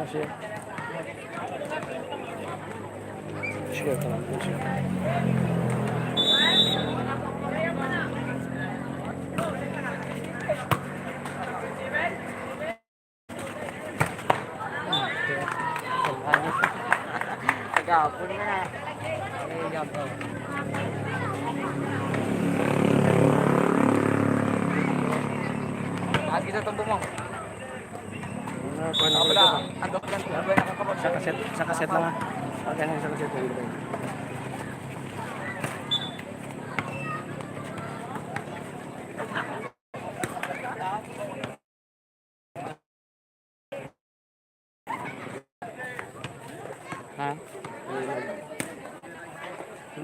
Share. Share ka lang po siya. Gapon na. Ay, gapon. Bakit kita tumbo mo? Paano Wala. Andok lang. sa kaset lang ah. Okay na sa kaset lang. Ha?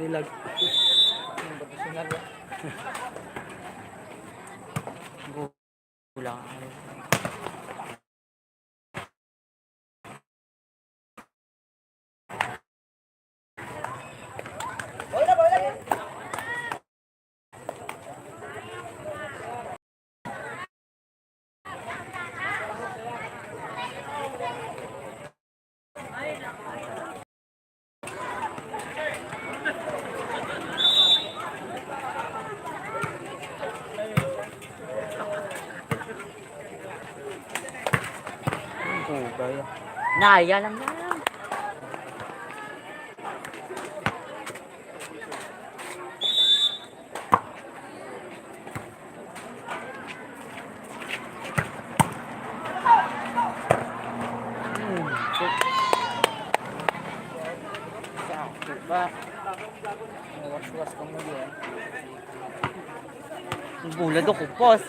Nilag. Profesional ba? Kulang. Kaya. Naya lang yan. Diba? Was-was kang muli eh. Bulad ako, pos.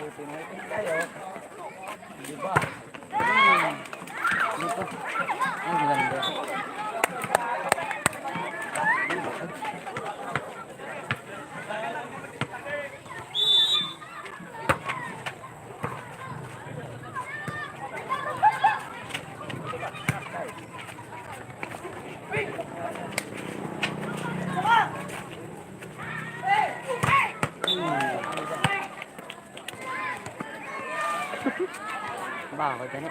Buti tayo. Diba? Dito. Ang ganda. Bakit ano?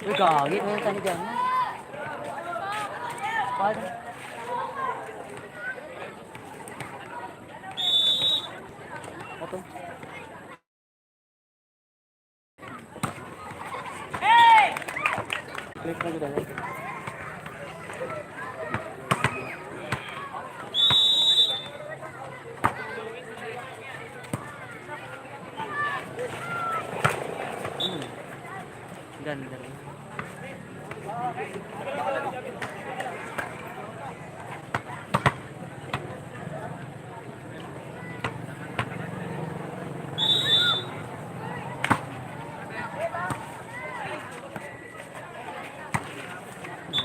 Uy, gagi. May tani dyan. Paano? Ito. Click na kita. Ganda rin.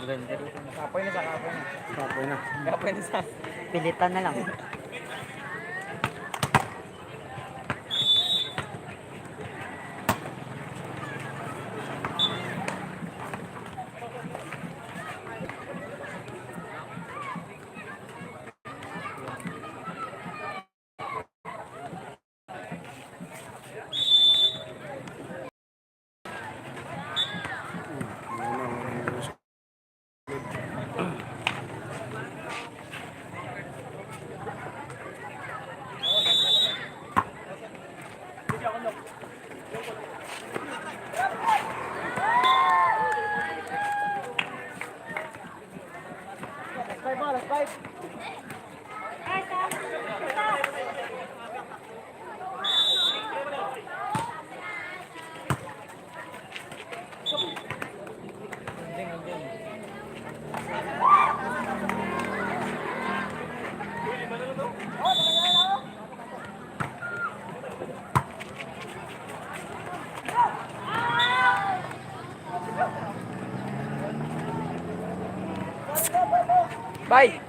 Ganda rin. Kapoy na. Pilitan na lang. Bye!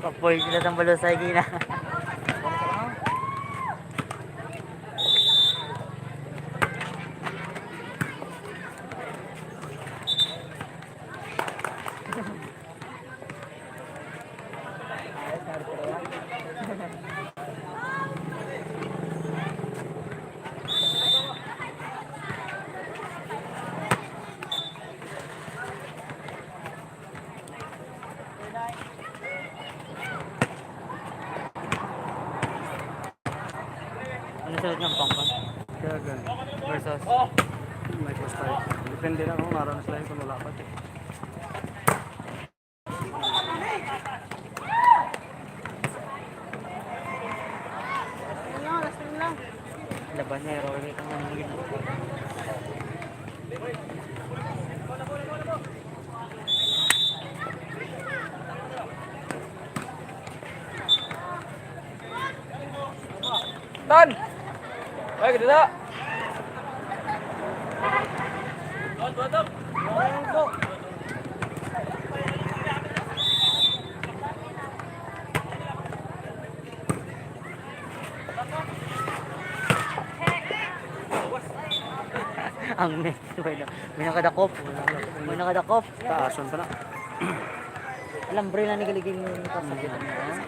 Kapoy sila sa balusay gina. Ano sunod niyang pangkon? Kaya ganun. Versus May cross tayo. Depende na kung naroon sila kung wala pa. laban niya, Rory kang manigin. Tan! Baik, dito! Ang next, may nakadakop. May nakadakop. Taason pa na. Alambre na nigaligin yung kasakitan niya.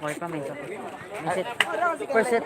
More pa, may isa pa. First set.